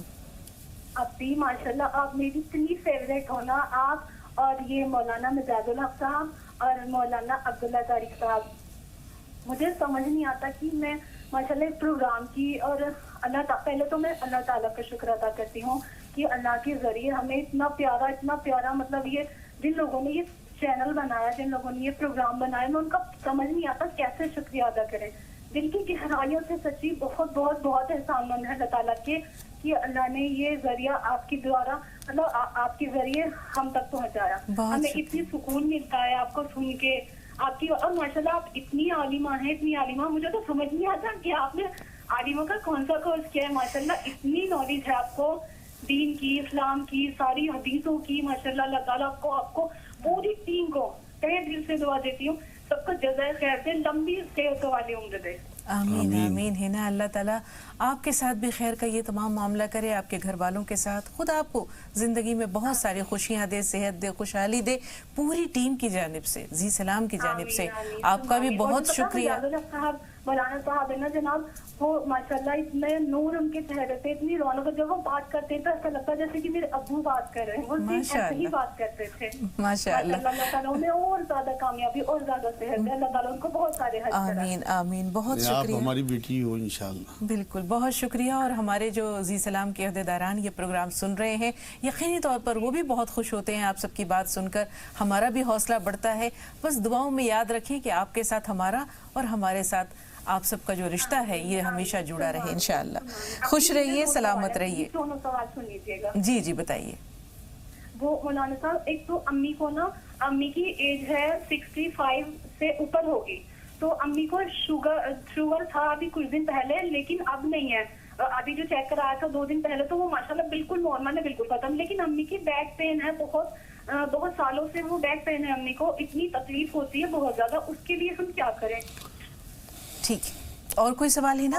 اپی ماشاءاللہ آپ میری اتنی فیوریٹ ہو نا, آپ اور یہ مولانا مزاج الحق صاحب اور مولانا عبداللہ طارق صاحب. مجھے سمجھ نہیں آتا کہ میں ماشاءاللہ ایک پروگرام کی، اور پہلے تو میں اللہ تعالیٰ کا شکر ادا کرتی ہوں کہ اللہ کے ذریعے ہمیں اتنا پیارا مطلب یہ جن لوگوں نے یہ چینل بنایا، جن لوگوں نے یہ پروگرام بنایا، میں ان کا سمجھ نہیں آتا کیسے شکریہ ادا کریں. دل کی گہرائیوں سے سچی بہت بہت بہت احسان مند ہے اللہ تعالیٰ کے کہ اللہ نے یہ ذریعہ آپ کی دوارا مطلب آپ کے ذریعے ہم تک پہنچایا. ہمیں اتنی سکون ملتا ہے آپ کو سن کے، آپ کی، اور ماشاءاللہ آپ اتنی عالمہ ہیں، اتنی عالمہ. مجھے تو سمجھ نہیں آتا کہ آپ نے عالمہ کا کون سا کورس کیا ہے. ماشاءاللہ اتنی نالج ہے آپ کو دین کی، اسلام کی، ساری حدیثوں کی. ماشاءاللہ اللہ تعالیٰ آپ کو پوری ٹیم کو تہہ دل سے دعا دیتی ہوں، سب کو جزائے خیر دے، لمبی صحت والی عمر دے. آمین آمین. ہے نا، اللہ تعالیٰ آپ کے ساتھ بھی خیر کا یہ تمام معاملہ کرے، آپ کے گھر والوں کے ساتھ. خود آپ کو زندگی میں بہت ساری خوشیاں دے، صحت دے، خوشحالی دے. پوری ٹیم کی جانب سے، زی سلام کی جانب سے آپ کا بھی بہت شکریہ. مولانا صاحب ہے نا جناب، وہ ماشاءاللہ اتنے نور ان کے چہرے پہ، اتنی رونق. جب وہ بات کرتے تھے ایسا لگتا جیسے کہ میرے ابو بات کر رہے ہیں. وہ ایسے ہی بات کرتے تھے. ماشاءاللہ اللہ تعالیٰ انہیں اور زیادہ کامیابی اور زیادہ صحت دے. اللہ تعالیٰ ان کو بہت سارے حج کرائے. آمین آمین. بہت شکریہ. آپ ہماری بیٹی ہو انشاءاللہ. بالکل، بہت شکریہ. اور ہمارے جو زی سلام کے عہدیداران یہ پروگرام سن رہے ہیں، یقینی طور پر وہ بھی بہت خوش ہوتے ہیں آپ سب کی بات سن کر. ہمارا بھی حوصلہ بڑھتا ہے. بس دعاؤں میں یاد رکھیں کہ آپ کے ساتھ ہمارا اور ہمارے ساتھ آپ سب کا جو رشتہ ہے یہ ہمیشہ جڑا رہے انشاءاللہ. خوش رہیے، سلامت رہیے. دونوں سوال سن لیجیے گا. جی جی بتائیے. وہ مولانا صاحب، ایک تو امی کو نا، امی کی ایج ہے 65 سے اوپر ہوگی، تو امی کو شوگر تھا ابھی کچھ دن پہلے، لیکن اب نہیں ہے. ابھی جو چیک کرایا تھا 2 دن پہلے تو وہ ماشاءاللہ بالکل نارمل ہے، بالکل ختم. لیکن امی کی بیک پین ہے، بہت سالوں سے وہ بیک پین ہے. امی کو اتنی تکلیف ہوتی ہے بہت زیادہ. اس کے لیے ہم کیا کریں؟ ٹھیک ہے، اور کوئی سوال ہے نا؟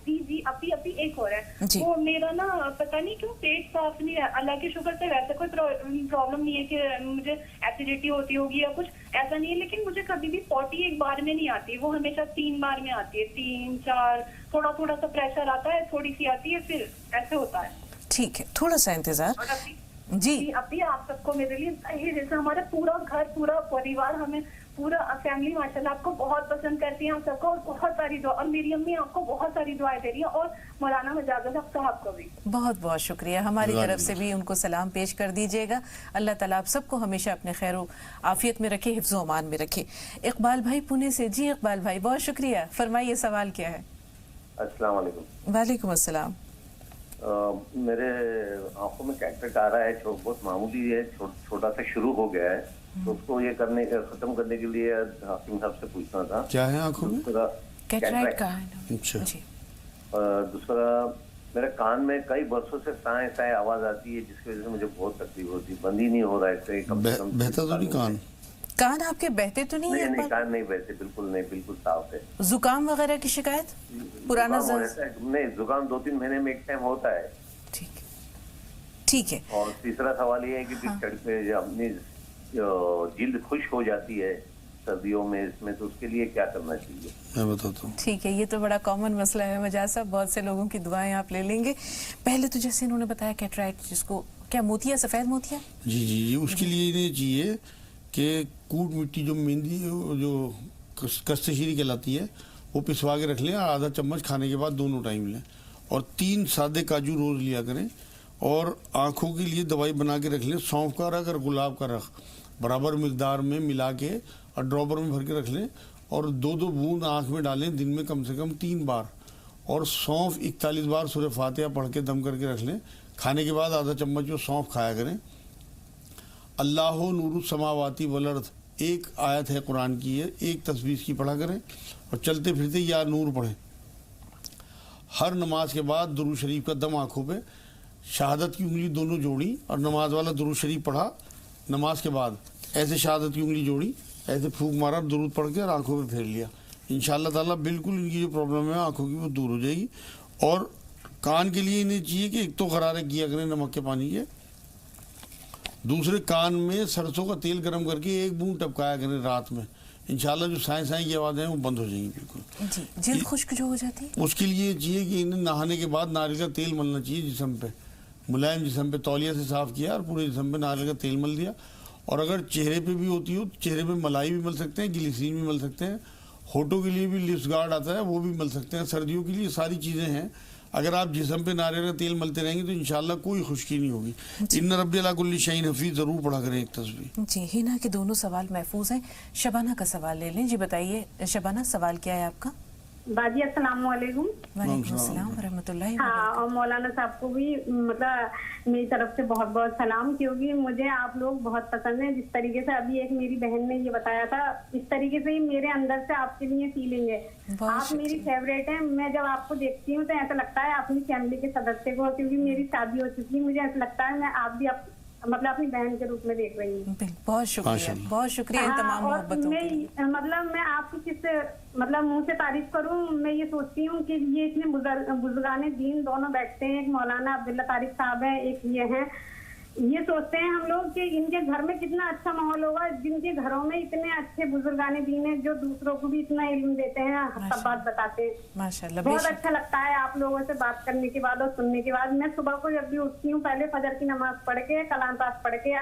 جی ابھی ایک اور ہے. وہ میرا نا پتہ نہیں کیوں پیٹ صاف نہیں ہے. اللہ کے شکر سے ویسے کوئی پرابلم نہیں ہے کہ مجھے ایسیڈیٹی ہوتی ہوگی یا کچھ ایسا نہیں ہے، لیکن مجھے کبھی بھی پوٹی ایک بار میں نہیں آتی. وہ ہمیشہ 3 بار میں آتی ہے، 3 4. تھوڑا سا پریشر آتا ہے، تھوڑی سی آتی ہے، پھر ایسے ہوتا ہے. ٹھیک ہے، تھوڑا سا انتظار. جی ابھی آپ سب کو میرے لیے، جیسے ہمارا پورا گھر، پورا پریوار، ہمیں پورا فیملی ماشاءاللہ آپ کو بہت پسند کرتی ہیں. آپ سب کو بہت ساری دعا، اور میری امی آپ کو بہت ساری دعائیں دے رہی ہیں، اور مولانا مجاز الحق صاحب کو بھی بہت بہت شکریہ. ہماری طرف سے بھی ان کو سلام پیش کر دیجیے گا. اللہ تعالیٰ آپ سب کو ہمیشہ اپنے خیر و عافیت میں رکھے، حفظ و امان میں رکھے. اقبال بھائی پونے سے. جی اقبال بھائی بہت شکریہ. فرمائیے سوال کیا ہے؟ السلام علیکم. وعلیکم السلام. میرے آنکھوں میں کیٹریکٹ آ رہا ہے، بہت معمولی ہے، چھوٹا سا شروع ہو گیا ہے. تو اس کو یہ ختم کرنے کے لیے حاکم صاحب سے پوچھنا تھا. کیا ہے آنکھوں میں؟ کیٹریکٹ کا ہے. اچھا. دوسرا، میرے کان میں کئی برسوں سے سائیں آواز آتی ہے، جس کی وجہ سے مجھے بہت تکلیف ہوتی ہے. بند ہی نہیں ہو رہا ہے. بہتا تو نہیں کان؟ کان آپ کے بہتے تو نہیں ہے؟ نہیں، کان نہیں بہتے، بالکل نہیں، بالکل صاف ہے. زکام وغیرہ کی شکایت؟ پرانا نہیں، زکام 2-3 مہینے میں ایک ٹائم ہوتا ہے. ٹھیک ہے. اور تیسرا سوال یہ ہے کہ اپنی جلد خشک ہو جاتی ہے سردیوں میں، اس میں تو اس کے لیے کیا کرنا چاہیے؟ میں بتاتا ہوں. ٹھیک ہے، یہ تو بڑا کامن مسئلہ ہے مجاز صاحب. بہت سے لوگوں کی دعائیں آپ لے لیں گے. پہلے تو جیسے انہوں نے بتایا کیٹریکٹ، جس کو کیا موتیا، سفید موتیا؟ جی اس کے لیے انہیں چاہیے کہ کوٹ مٹی جو مہندی جو کستشیری کہلاتی ہے وہ پسوا کے رکھ لیں، اور آدھا چمچ کھانے کے بعد 2 ٹائم لیں، اور 3 سادے کاجو روز لیا کریں. اور آنکھوں کے لیے دوائی بنا کے رکھ لیں، سونف کا رکھ اور گلاب کا رکھ برابر مقدار میں ملا کے اور ڈراپر میں بھر کے رکھ لیں، اور 2 بوند آنکھ میں ڈالیں دن میں کم سے کم 3 بار. اور سونف 41 بار سورہ فاتحہ پڑھ کے دم کر کے رکھ لیں. کھانے کے بعد آدھا چمچ جو سونف کھایا کریں. اللہ نور السماواتی والارض ایک آیت ہے قرآن کی ہے، ایک تسبیح کی پڑھا کریں، اور چلتے پھرتے یا نور پڑھیں. ہر نماز کے بعد درود شریف کا دم آنکھوں پہ، شہادت کی انگلی دونوں جوڑی، اور نماز والا درود شریف پڑھا. نماز کے بعد ایسے شہادت کی انگلی جوڑی، ایسے پھونک مارا، درود پڑھ کے اور آنکھوں پہ پھیر لیا. انشاءاللہ تعالیٰ بالکل ان کی جو پرابلم ہے آنکھوں کی وہ دور ہو جائے گی. اور کان کے لیے انہیں چاہیے کہ ایک تو غرارے کیا کریں نمک کے پانی کے، دوسرے کان میں سرسوں کا تیل گرم کر کے 1 بوند ٹپکایا کریں رات میں. انشاءاللہ جو سائیں کی آوازیں ہیں وہ بند ہو جائیں گی بالکل. جی جلد خشک جو ہو جاتی ہے اس کے لیے چاہیے کہ انہیں نہانے کے بعد ناریل کا تیل ملنا چاہیے جسم پہ، ملائم جسم پہ تولیہ سے صاف کیا اور پورے جسم پہ ناریل کا تیل مل دیا. اور اگر چہرے پہ بھی ہوتی ہو تو چہرے پہ ملائی بھی مل سکتے ہیں، گلیسرین بھی مل سکتے ہیں، ہوٹوں کے لیے بھی لپس گارڈ آتا ہے، وہ بھی مل سکتے ہیں. سردیوں کے لیے ساری چیزیں ہیں. اگر آپ جسم پہ ناریل کا تیل ملتے رہیں گے تو انشاءاللہ کوئی خشکی نہیں ہوگی. ان رب علی کل شیء حفیظ ضرور پڑھا کریں ایک تسبیح. جی ہینا کے دونوں سوال محفوظ ہیں. شبانہ کا سوال لے لیں. جی بتائیے شبانہ، سوال کیا ہے آپ کا؟ باجی السلام علیکم. وعلیکم السلام ورحمۃ اللہ ہاں، وبرکاتہ. اور مولانا صاحب کو بھی مطلب میری طرف سے بہت بہت سلام، کیونکہ مجھے آپ لوگ بہت پسند ہیں. جس طریقے سے ابھی ایک میری بہن نے یہ بتایا تھا، اس طریقے سے ہی میرے اندر سے آپ کے لیے فیلنگ ہے. آپ میری فیوریٹ ہیں. میں جب آپ کو دیکھتی ہوں تو ایسا لگتا ہے اپنی فیملی کے سدسیہ کو، کیونکہ میری شادی ہو چکی ہے، مجھے ایسا لگتا ہے میں آپ بھی مطلب اپنی بہن کے روپ میں دیکھ رہی ہوں. بہت شکریہ، بہت شکریہ ان تمام محبتوں کے لیے. مطلب میں آپ کی کس مطلب منہ سے تعریف کروں. میں یہ سوچتی ہوں کہ یہ اتنے بزرگان دین دونوں بیٹھتے ہیں. ایک مولانا عبداللہ طارق صاحب ہیں، ایک یہ ہیں. یہ سوچتے ہیں ہم لوگ کہ ان کے گھر میں کتنا اچھا ماحول ہوگا، جن کے گھروں میں اتنے اچھے بزرگان دین ہیں جو دوسروں کو بھی اتنا علم دیتے ہیں، سب بات بتاتے ہیں. ماشاءاللہ. بہت اچھا لگتا ہے آپ لوگوں سے بات کرنے کے بعد اور سننے کے بعد. میں صبح کو جب بھی اٹھتی ہوں پہلے فجر کی نماز پڑھ کے، کلام پاک پڑھ کے،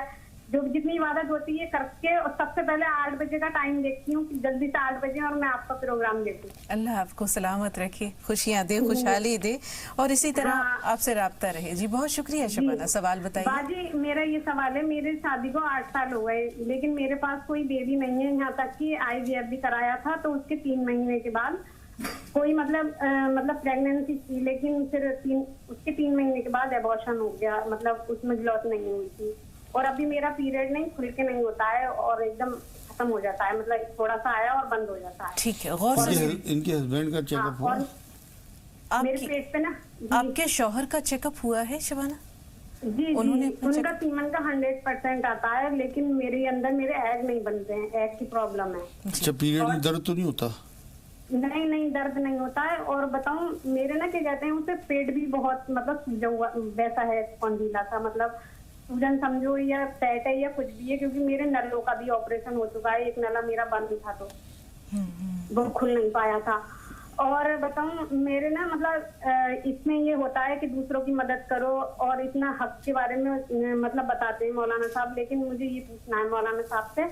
جو جتنی عبادت ہوتی ہے کر کے، اور سب سے پہلے 8 بجے کا ٹائم دیکھتی ہوں کہ جلدی سے 8 بجے اور میں آپ کا پروگرام دیکھوں. اللہ آپ کو سلامت رکھے، خوشیاں دے، خوشحالی دے، اور اسی طرح آپ سے رابطہ رہے. جی بہت شکریہ شبانہ. سوال بتائیے. باجی میرا یہ سوال ہے، میری شادی کو 8 سال ہو گئے، لیکن میرے پاس کوئی بیبی نہیں ہے. یہاں تک کہ IVF بھی کرایا تھا تو اس کے 3 مہینے کے بعد کوئی مطلب پریگننسی تھی، لیکن پھر اس کے 3 مہینے کے بعد ایبورشن ہو گیا. مطلب اس میں گلوت نہیں ہوئی تھی، اور ابھی میرا پیریڈ نہیں کھل کے نہیں ہوتا ہے اور ایک دم ختم ہو جاتا ہے. مطلب تھوڑا سا آیا اور بند ہو جاتا ہے. ٹھیک ہے، غور سے. ان کے ہسبینڈ کا چیک اپ ہوا؟ میرے پیٹ پہ نا آپ کے شوہر کا چیک اپ ہوا ہے شبانہ؟ جی ان کا سیمن کا 100% آتا ہے، لیکن میرے اندر میرے ایگ نہیں بنتے ہیں، ایگ کی پرابلم ہے. اچھا، پیریڈ میں درد تو نہیں ہوتا؟ نہیں درد نہیں ہوتا ہے. اور بتاؤں میرے نا کیا کہتے ہیں اسے پیٹ بھی بہت مطلب سوجا ہوا ویسا ہے، کونڈیلا سا، مطلب سوجن سمجھو یا پیٹ ہے یا کچھ بھی ہے، کیونکہ میرے نلوں کا بھی آپریشن ہو چکا ہے. ایک نلا میرا بند تھا تو وہ کھل نہیں پایا تھا. اور بتاؤں میرے نا مطلب اس میں یہ ہوتا ہے کہ دوسروں کی مدد کرو اور اتنا حق کے بارے میں مطلب بتاتے ہیں مولانا صاحب. لیکن مجھے یہ پوچھنا ہے مولانا صاحب سے،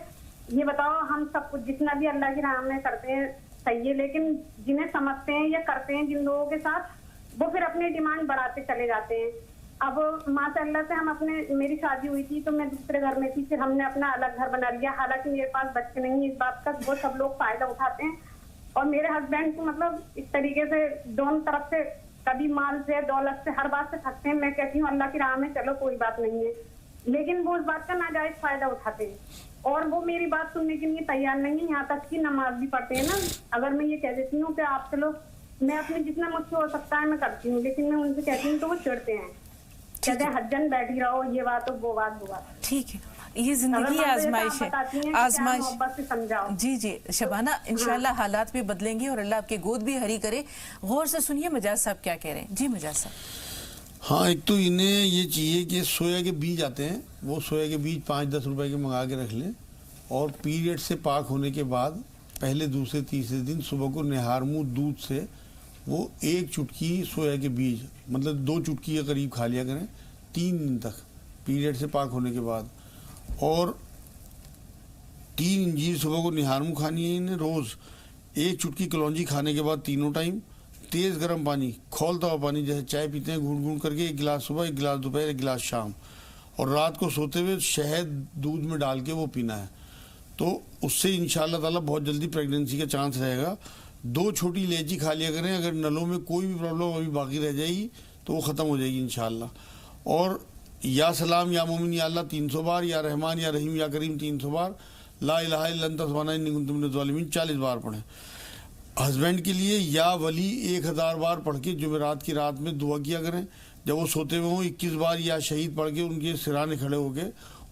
یہ بتاؤ ہم سب کچھ جتنا بھی اللہ کی راہ میں کرتے ہیں صحیح ہے، لیکن جنہیں سمجھتے ہیں یا کرتے ہیں جن لوگوں کے ساتھ، وہ پھر اپنی ڈیمانڈ بڑھاتے چلے جاتے ہیں. اب ماشاء اللہ سے ہم میری شادی ہوئی تھی تو میں دوسرے گھر میں تھی، پھر ہم نے اپنا الگ گھر بنا لیا. حالانکہ میرے پاس بچے نہیں ہیں، اس بات کا وہ سب لوگ فائدہ اٹھاتے ہیں. اور میرے ہسبینڈ کو مطلب اس طریقے سے دونوں طرف سے، کبھی مال سے، دولت سے، ہر بات سے تھکتے ہیں. میں کہتی ہوں اللہ کی راہ میں چلو کوئی بات نہیں ہے، لیکن وہ اس بات کا ناجائز فائدہ اٹھاتے ہیں اور وہ میری بات سننے کے لیے تیار نہیں ہے. یہاں تک کہ نماز بھی پڑھتے ہیں نا. اگر میں یہ کہہ دیتی ہوں کہ آپ چلو، میں اپنے جتنا مجھ سے ہو سکتا ہے میں کرتی ہوں، لیکن میں ان سے کہتی ہوں تو وہ چڑھتے ہیں، کہتے ہیں حجن بیٹھی رہو، یہ بات وہ بات. ٹھیک ہے، یہ زندگی آزمائش ہے، آزمائش. جی شبانہ انشاءاللہ حالات بھی بدلیں گے اور اللہ آپ کے گود بھی ہری کرے. غور سے سنیے مجاز صاحب کیا کہہ رہے ہیں. جی مجاز صاحب. ہاں، ایک تو انہیں یہ چاہیے کہ سویا کے بیج آتے ہیں، وہ سویا کے بیج 5-10 روپے کے منگا کے رکھ لیں، اور پیریڈ سے پاک ہونے کے بعد پہلے دوسرے تیسرے دن صبح کو نہار منہ دودھ سے وہ 1 چٹکی سویا کے بیج، مطلب 2 چٹکی کے قریب کھا لیا کریں 3 دن تک پیریڈ سے پاک ہونے کے بعد. اور 3 انجیر صبح کو نہار منہ کھانی ہے انہیں روز. 1 چٹکی کلونجی کھانے کے بعد تینوں ٹائم تیز گرم پانی، کھولتا ہوا پانی، جیسے چائے پیتے ہیں گھونٹ گھونٹ کر کے، 1 گلاس صبح، 1 گلاس دوپہر، 1 گلاس شام. اور رات کو سوتے ہوئے شہد دودھ میں ڈال کے وہ پینا ہے. تو اس سے انشاءاللہ تعالیٰ بہت جلدی پریگننسی کا چانس رہے گا. 2 چھوٹی الائچی کھا لیا کریں. اگر نلوں میں کوئی بھی پرابلم ابھی باقی رہ جائے گی تو وہ ختم ہو جائے گی انشاءاللہ. اور یا سلام یا مومن یا اللہ 300 بار، یا رحمان یا رحیم یا کریم 300 بار، لا الہ الا انت سبحانک انی کنت من الظالمین 40 بار پڑھیں. ہسبینڈ کے لیے یا ولی 1000 بار پڑھ کے جمعرات کی رات میں دعا کیا کریں. جب وہ سوتے ہوئے ہوں 21 بار یا شہید پڑھ کے ان کے سرانے کھڑے ہو کے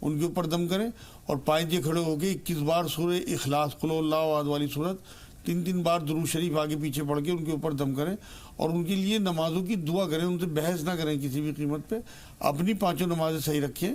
ان کے اوپر دم کریں. اور پائنجے کھڑے ہو کے 21 بار سورہ اخلاص قل اللہ احد والی صورت 3 بار درود شریف آگے پیچھے پڑھ کے ان کے اوپر دم کریں. اور ان کے لیے نمازوں کی دعا کریں، ان سے بحث نہ کریں کسی بھی قیمت پہ. اپنی 5 نمازیں صحیح رکھیں